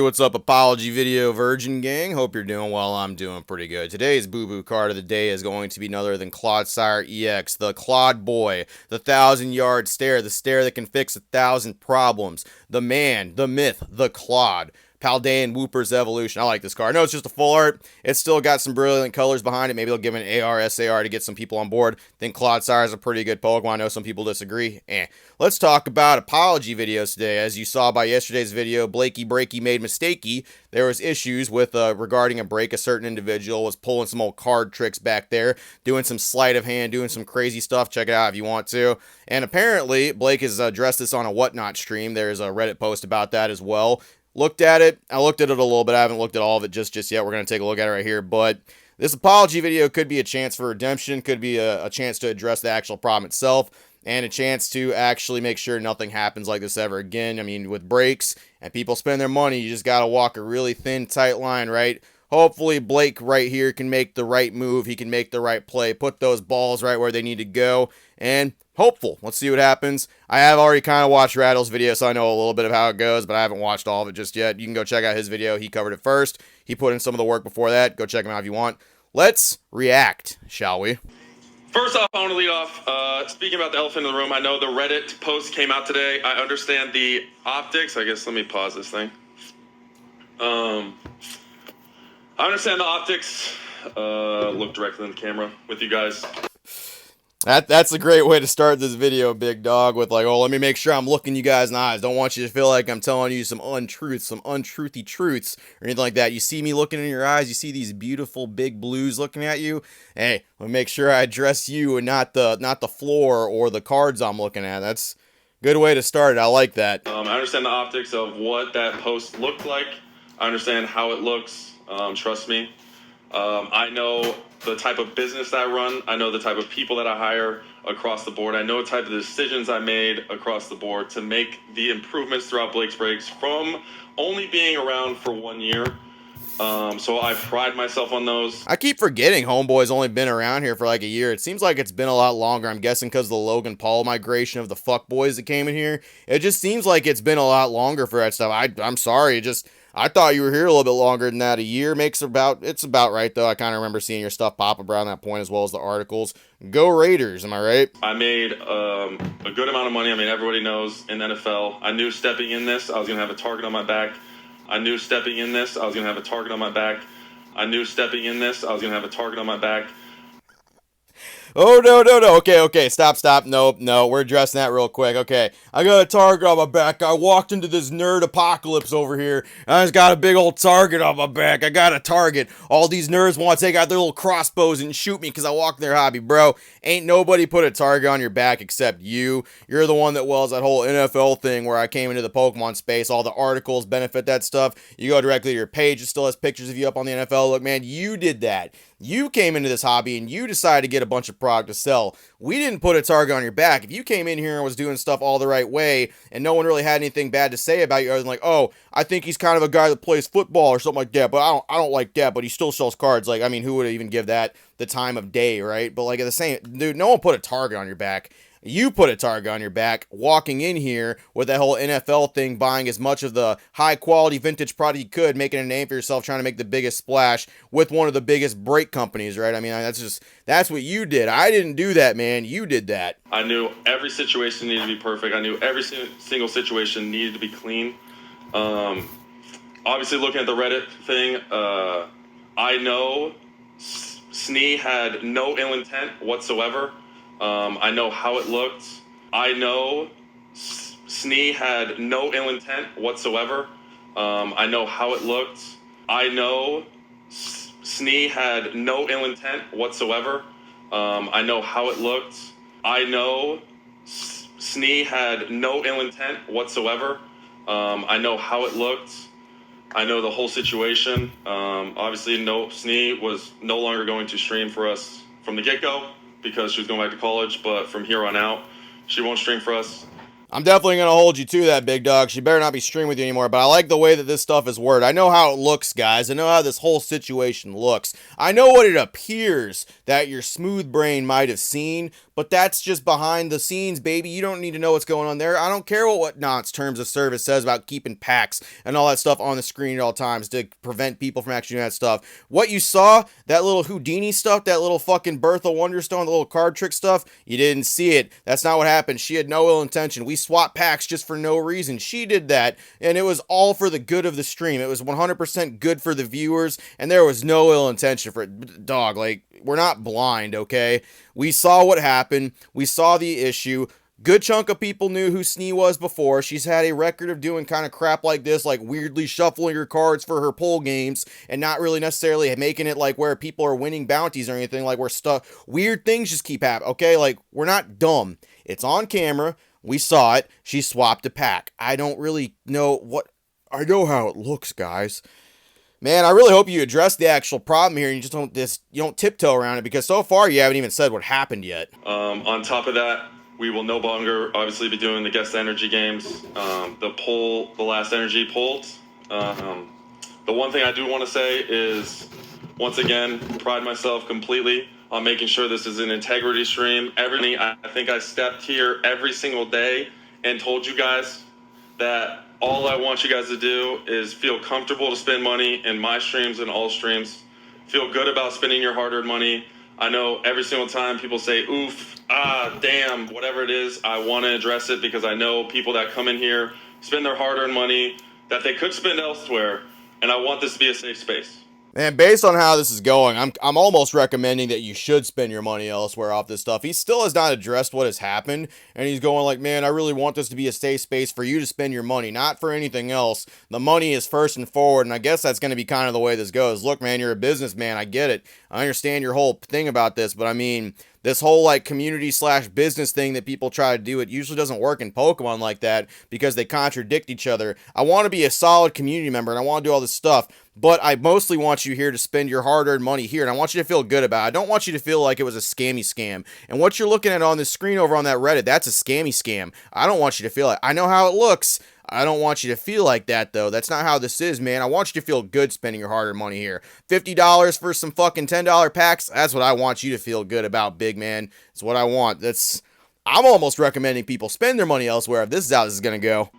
what's up, apology video virgin gang? Hope you're doing well. I'm doing pretty good. Today's boo-boo card of the day is going to be none other than Clodsire EX, the Clod Boy, the 1,000-yard stare, the stare that can fix 1,000 problems, the man, the myth, the Clod. Paldean Whooper's Evolution. I like this card. No, it's just a full art. It's still got some brilliant colors behind it. Maybe they'll give it an AR, SAR to get some people on board. Think Clodsire is a pretty good Pokemon. I know some people disagree. Let's talk about apology videos today. As you saw by yesterday's video, Blakey Breaky made mistakey. There was issues with regarding a break. A certain individual was pulling some old card tricks back there, doing some sleight of hand, doing some crazy stuff. Check it out if you want to. And apparently, Blake has addressed this on a Whatnot stream. There's a Reddit post about that as well. Looked at it. I looked at it a little bit. I haven't looked at all of it just yet. We're going to take a look at it right here. But this apology video could be a chance for redemption, could be a chance to address the actual problem itself, and a chance to actually make sure nothing happens like this ever again. I mean, with breaks and people spend their money, you just got to walk a really thin, tight line, right? Hopefully, Blake right here can make the right move. He can make the right play, put those balls right where they need to go, and hopeful. Let's see what happens. I have already kind of watched Rattle's video, so I know a little bit of how it goes, but I haven't watched all of it just yet. You can go check out his video. He covered it first. He put in some of the work before that. Go check him out if you want. Let's react, shall we? First off, I want to lead off, speaking about the elephant in the room, I know the Reddit post came out today. I understand the optics. I guess let me pause this thing. I understand the optics. Look directly in the camera with you guys. That's a great way to start this video, big dog, with like, oh, let me make sure I'm looking you guys in the eyes. Don't want you to feel like I'm telling you some untruths, some untruthy truths, or anything like that. You see me looking in your eyes, you see these beautiful big blues looking at you. Hey, let me make sure I address you and not the floor or the cards I'm looking at. That's a good way to start it. I like that. I understand the optics of what that post looked like. I understand how it looks. Trust me. I know the type of business that I run. I know the type of people that I hire across the board. I know the type of decisions I made across the board to make the improvements throughout Blake's Breaks from only being around for 1 year. So I pride myself on those. I keep forgetting Homeboy's only been around here for like a year. It seems like it's been a lot longer. I'm guessing because of the Logan Paul migration of the fuckboys that came in here. It just seems like it's been a lot longer for that stuff. I'm sorry. I thought you were here a little bit longer than that. A year it's about right, though. I kind of remember seeing your stuff pop up around that point as well as the articles. Go Raiders, am I right? I made a good amount of money. I mean, everybody knows in NFL. I knew stepping in this, I was going to have a target on my back. I knew stepping in this, I was going to have a target on my back. I knew stepping in this, I was going to have a target on my back. Oh, no. Okay. Stop. No. We're addressing that real quick. Okay. I got a target on my back. I walked into this nerd apocalypse over here. And I just got a big old target on my back. I got a target. All these nerds want to take out their little crossbows and shoot me because I walk in their hobby. Bro, ain't nobody put a target on your back except you. You're the one that wells that whole NFL thing where I came into the Pokemon space. All the articles benefit that stuff. You go directly to your page. It still has pictures of you up on the NFL. Look, man, you did that. You came into this hobby and you decided to get a bunch of product to sell. We didn't put a target on your back. If you came in here and was doing stuff all the right way and no one really had anything bad to say about you other than like, oh, I think he's kind of a guy that plays football or something like that, but I don't like that, but he still sells cards. Like, I mean, who would even give that the time of day, right? But like at the same, dude, no one put a target on your back. You put a target on your back walking in here with that whole NFL thing, buying as much of the high-quality vintage product you could, making a name for yourself, trying to make the biggest splash with one of the biggest break companies, right? I mean, that's what you did. I didn't do that, man. You did that. I knew every situation needed to be perfect. I knew every single situation needed to be clean. Obviously, looking at the Reddit thing, I know Snee had no ill intent whatsoever. I know how it looked. I know Snee had no ill intent whatsoever. I know how it looked. I know Snee had no ill intent whatsoever. I know how it looked. I know Snee had no ill intent whatsoever. I know how it looked. I know the whole situation. Obviously, Snee was no longer going to stream for us from the get-go, because she was going back to college, but from here on out, she won't stream for us. I'm definitely going to hold you to that, big dog. She better not be streaming with you anymore, but I like the way that this stuff is worded. I know how it looks, guys. I know how this whole situation looks. I know what it appears that your smooth brain might have seen, but that's just behind the scenes, baby. You don't need to know what's going on there. I don't care what Not's terms of service says about keeping packs and all that stuff on the screen at all times to prevent people from actually doing that stuff. What you saw, that little Houdini stuff, that little fucking Bertha Wonderstone, the little card trick stuff, you didn't see it. That's not what happened. She had no ill intention. We swapped packs just for no reason. She did that, and it was all for the good of the stream. It was 100% good for the viewers, and there was no ill intention for it. Dog, like, we're not blind, okay? We saw what happened. We saw the issue. Good chunk of people knew who Snee was before. She's had a record of doing kind of crap like this, like weirdly shuffling her cards for her poll games and not really necessarily making it like where people are winning bounties or anything, like where stuff, weird things just keep happening, okay? Like, we're not dumb. It's on camera. We saw it. She swapped a pack. I don't really know what... I know how it looks, guys. Man, I really hope you address the actual problem here and you don't tiptoe around it, because so far you haven't even said what happened yet. On top of that, we will no longer obviously be doing the guest energy games. The last energy polls. The one thing I do want to say is, once again, pride myself completely on making sure this is an integrity stream. I think I stepped here every single day and told you guys that all I want you guys to do is feel comfortable to spend money in my streams and all streams. Feel good about spending your hard-earned money. I know every single time people say, oof, damn, whatever it is, I want to address it because I know people that come in here spend their hard-earned money that they could spend elsewhere, and I want this to be a safe space. And based on how this is going, I'm almost recommending that you should spend your money elsewhere off this stuff. He still has not addressed what has happened, and he's going like, man, I really want this to be a safe space for you to spend your money, not for anything else. The money is first and forward, and I guess that's going to be kind of the way this goes. Look, man, you're a businessman. I get it. I understand your whole thing about this, but I mean, this whole like community/business thing that people try to do, it usually doesn't work in Pokemon like that because they contradict each other. I want to be a solid community member and I want to do all this stuff, but I mostly want you here to spend your hard-earned money here, and I want you to feel good about it. I don't want you to feel like it was a scammy scam. And what you're looking at on the screen over on that Reddit, that's a scammy scam. I don't want you to feel it. I know how it looks. I don't want you to feel like that, though. That's not how this is, man. I want you to feel good spending your hard-earned money here. $50 for some fucking $10 packs, that's what I want you to feel good about, big man. It's what I want. I'm almost recommending people spend their money elsewhere if this is how this is going to go.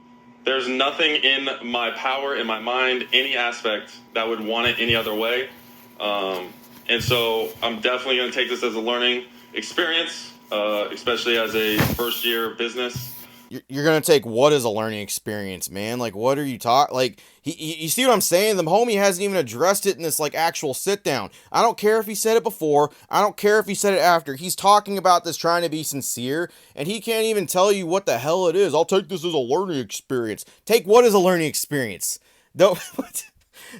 There's nothing in my power, in my mind, any aspect that would want it any other way. And so I'm definitely going to take this as a learning experience, especially as a first-year business. You're going to take what as a learning experience, man? Like, what are you talking? Like, you see what I'm saying? The homie hasn't even addressed it in this, like, actual sit-down. I don't care if he said it before. I don't care if he said it after. He's talking about this trying to be sincere, and he can't even tell you what the hell it is. I'll take this as a learning experience. Take what as a learning experience? Don't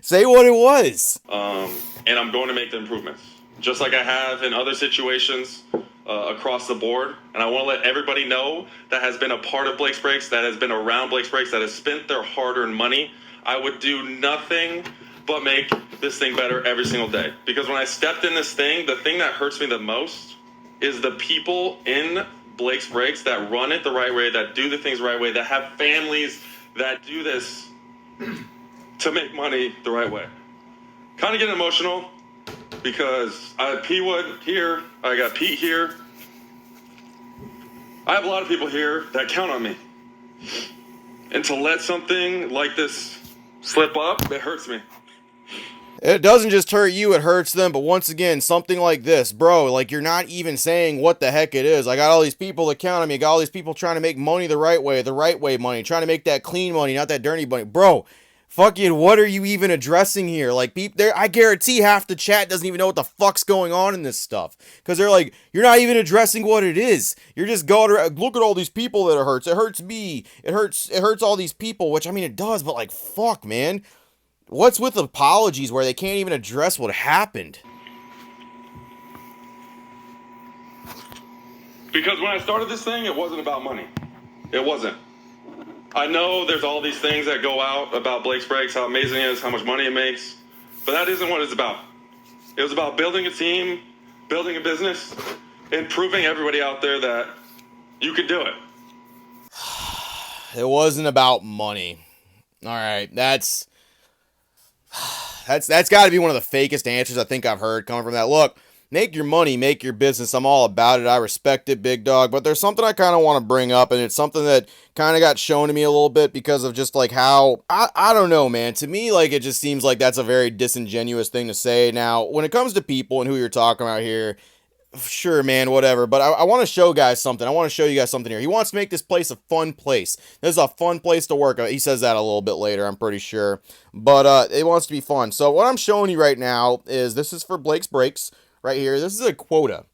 say what it was. And I'm going to make the improvements, just like I have in other situations. Across the board, and I want to let everybody know that has been a part of Blake's Breaks, that has been around Blake's Breaks, that has spent their hard-earned money. I would do nothing but make this thing better every single day. Because when I stepped in this thing, the thing that hurts me the most is the people in Blake's Breaks that run it the right way, that do the things the right way, that have families that do this to make money the right way. Kind of getting emotional, because I have P-Wood here, I got Pete here. I have a lot of people here that count on me. And to let something like this slip up, it hurts me. It doesn't just hurt you, it hurts them, but once again, something like this, bro, like, you're not even saying what the heck it is. I got all these people that count on me, I got all these people trying to make money the right way money, trying to make that clean money, not that dirty money. Bro, fucking, what are you even addressing here? Like, I guarantee half the chat doesn't even know what the fuck's going on in this stuff. Because they're like, you're not even addressing what it is. You're just going around, look at all these people that it hurts. It hurts me. It hurts all these people, which, I mean, it does, but like, fuck, man. What's with apologies where they can't even address what happened? Because when I started this thing, it wasn't about money. It wasn't. I know there's all these things that go out about Blake's Breaks, how amazing it is, how much money it makes, but that isn't what it's about. It was about building a team, building a business, and proving everybody out there that you could do it. It wasn't about money. All right, that's got to be one of the fakest answers I think I've heard coming from that. Look, make your money, make your business. I'm all about it. I respect it, big dog. But there's something I kind of want to bring up, and it's something that kind of got shown to me a little bit because of just like how I don't know, man. To me, like it just seems like that's a very disingenuous thing to say. Now, when it comes to people and who you're talking about here, sure, man, whatever. But I want to show guys something. I want to show you guys something here. He wants to make this place a fun place. This is a fun place to work. He says that a little bit later, I'm pretty sure. But it wants to be fun. So what I'm showing you right now is this is for Blake's Breaks right here. This is a quota.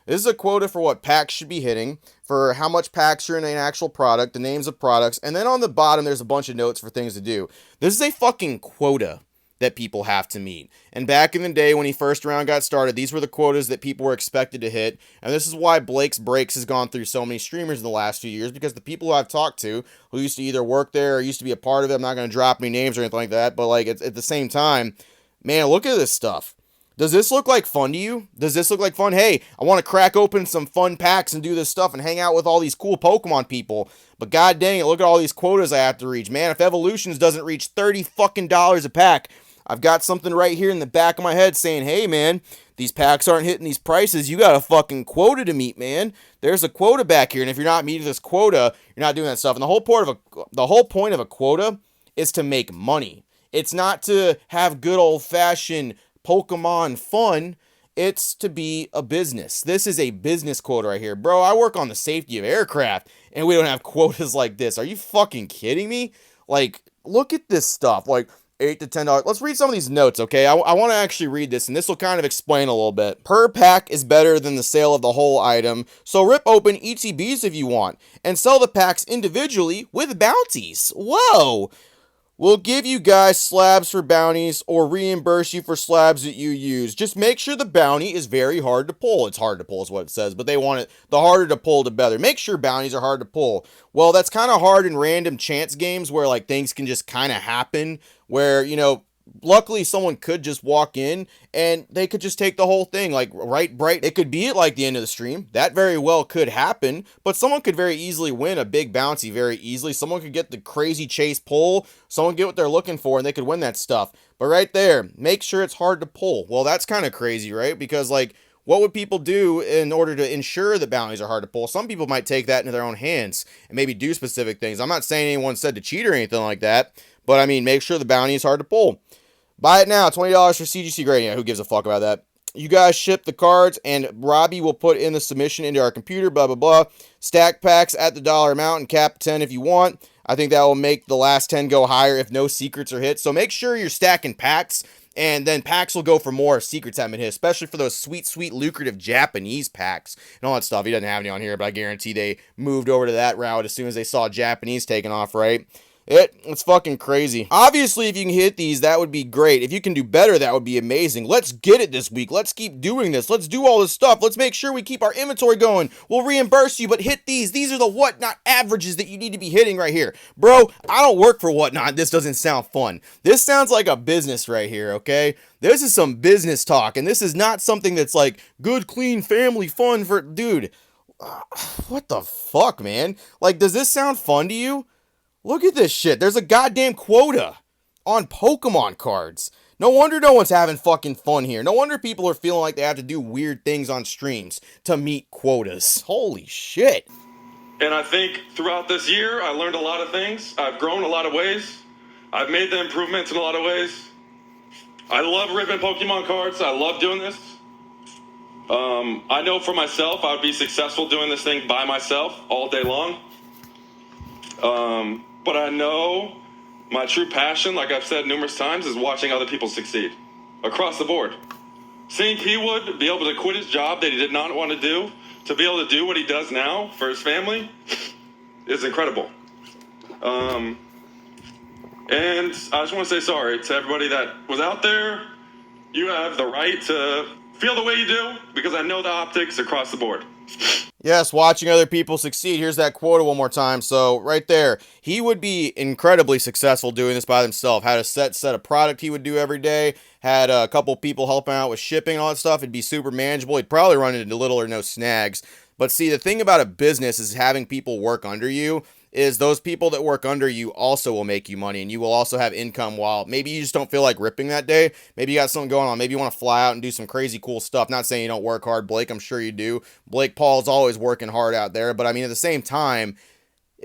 This is a quota for what packs should be hitting, for how much packs are in an actual product, the names of products, and then on the bottom there's a bunch of notes for things to do. This is a fucking quota that people have to meet. And back in the day when he first round got started, these were the quotas that people were expected to hit. And this is why Blake's Breaks has gone through so many streamers in the last few years, because the people who I've talked to who used to either work there or used to be a part of it, I'm not going to drop any names or anything like that, but like at the same time, man, look at this stuff. Does this look like fun to you? Does this look like fun? Hey, I want to crack open some fun packs and do this stuff and hang out with all these cool Pokemon people. But god dang it, look at all these quotas I have to reach. Man, if Evolutions doesn't reach $30 fucking a pack, I've got something right here in the back of my head saying, hey man, these packs aren't hitting these prices. You got a fucking quota to meet, man. There's a quota back here, and if you're not meeting this quota, you're not doing that stuff. And the whole point of a quota is to make money. It's not to have good old-fashioned Pokemon fun. It's to be a business. This is a business quota right here. Bro, I work on the safety of aircraft, and we don't have quotas like this. Are you fucking kidding me? Like, look at this stuff. Like, $8 to $10. Let's read some of these notes, okay? I want to actually read this, and this will kind of explain a little bit. Per pack is better than the sale of the whole item, so rip open ETBs if you want, and sell the packs individually with bounties. Whoa! We'll give you guys slabs for bounties or reimburse you for slabs that you use. Just make sure the bounty is very hard to pull. It's hard to pull is what it says, but they want it, the harder to pull, the better. Make sure bounties are hard to pull. Well, that's kind of hard in random chance games where like things can just kind of happen where, you know, luckily someone could just walk in and they could just take the whole thing like right bright. It could be at like the end of the stream. That very well could happen, but someone could very easily win a big bounty very easily. Someone could get the crazy chase pull, someone get what they're looking for, and they could win that stuff. But right there, make sure it's hard to pull. Well, that's kind of crazy, right? Because like, what would people do in order to ensure that bounties are hard to pull? Some people might take that into their own hands and maybe do specific things. I'm not saying anyone said to cheat or anything like that, but I mean, make sure the bounty is hard to pull. Buy it now, $20 for CGC grading. Yeah, who gives a fuck about that? You guys ship the cards, and Robbie will put in the submission into our computer, blah, blah, blah. Stack packs at the dollar amount and cap 10 if you want. I think that will make the last 10 go higher if no secrets are hit. So make sure you're stacking packs, and then packs will go for more if secrets haven't hit, especially for those sweet, sweet, lucrative Japanese packs and all that stuff. He doesn't have any on here, but I guarantee they moved over to that route as soon as they saw Japanese taking off, right? It's fucking crazy. Obviously, if you can hit these, that would be great. If you can do better, that would be amazing. Let's get it this week. Let's keep doing this. Let's do all this stuff. Let's make sure we keep our inventory going. We'll reimburse you, but hit these. These are the whatnot averages that you need to be hitting right here. Bro, I don't work for whatnot. This doesn't sound fun. This sounds like a business right here, okay? This is some business talk, and this is not something that's like good, clean, family fun for... Dude, what the fuck, man? Like, does this sound fun to you? Look at this shit. There's a goddamn quota on Pokemon cards. No wonder no one's having fucking fun here. No wonder people are feeling like they have to do weird things on streams to meet quotas. Holy shit. And I think throughout this year, I learned a lot of things. I've grown a lot of ways. I've made the improvements in a lot of ways. I love ripping Pokemon cards. I love doing this. I know for myself, I would be successful doing this thing by myself all day long. But I know my true passion, like I've said numerous times, is watching other people succeed across the board. Seeing P-Wood be able to quit his job that he did not want to do, to be able to do what he does now for his family, is incredible. And I just want to say sorry to everybody that was out there. You have the right to feel the way you do, because I know the optics across the board. Yes, watching other people succeed. Here's that quota one more time. So right there, he would be incredibly successful doing this by himself. Had a set of product he would do every day. Had a couple people helping out with shipping and all that stuff. It'd be super manageable. He'd probably run into little or no snags. But see, the thing about a business is having people work under you is those people that work under you also will make you money, and you will also have income while maybe you just don't feel like ripping that day. Maybe you got something going on. Maybe you want to fly out and do some crazy cool stuff. Not saying you don't work hard, Blake. I'm sure you do. Blake Paul's always working hard out there. But I mean, at the same time,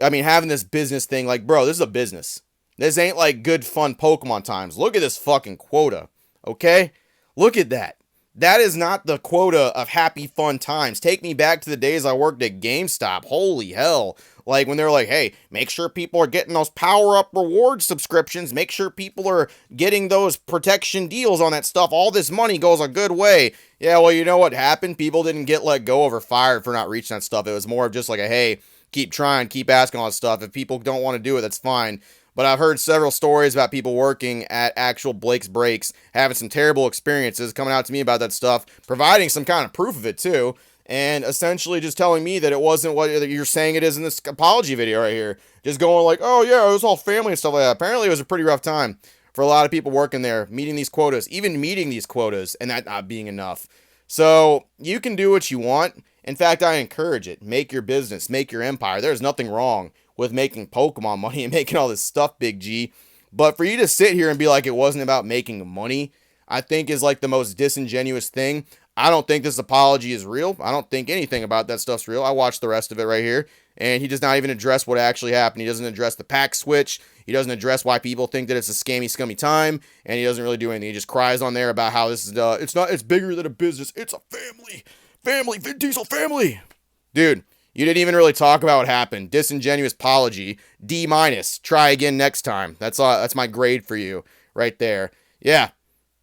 I mean, having this business thing, like, bro, this is a business. This ain't like good, fun Pokemon times. Look at this fucking quota, okay? Look at that. That is not the quota of happy, fun times. Take me back to the days I worked at GameStop. Holy hell. Like when they're like, hey, make sure people are getting those power-up reward subscriptions. Make sure people are getting those protection deals on that stuff. All this money goes a good way. Yeah, well, you know what happened? People didn't get let go or fired for not reaching that stuff. It was more of just like a, hey, keep trying, keep asking all that stuff. If people don't want to do it, that's fine. But I've heard several stories about people working at actual Blake's Breaks, having some terrible experiences, coming out to me about that stuff, providing some kind of proof of it too, and essentially just telling me that it wasn't what you're saying it is in this apology video right here. Just going like, oh yeah, it was all family and stuff like that. Apparently it was a pretty rough time for a lot of people working there, meeting these quotas, even meeting these quotas, and that not being enough. So you can do what you want. In fact, I encourage it. Make your business, make your empire. There's nothing wrong with making Pokemon money and making all this stuff, Big G. But for you to sit here and be like it wasn't about making money, I think is like the most disingenuous thing. I don't think this apology is real. I don't think anything about that stuff's real. I watched the rest of it right here, and he does not even address what actually happened. He doesn't address the pack switch. He doesn't address why people think that it's a scammy, scummy time, and he doesn't really do anything. He just cries on there about how this is, it's bigger than a business. It's a family, Vin Diesel family. Dude, you didn't even really talk about what happened. Disingenuous apology. D-. Try again next time. That's my grade for you right there. Yeah.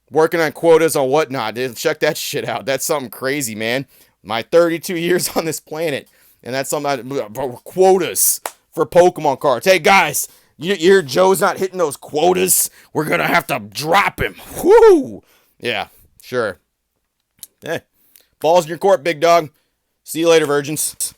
Working on quotas on whatnot. Check that shit out. That's something crazy, man. My 32 years on this planet. And that's something quotas for Pokemon cards. Hey, guys. You hear Joe's not hitting those quotas? We're going to have to drop him. Whoo! Yeah, sure. Balls in your court, big dog. See you later, virgins.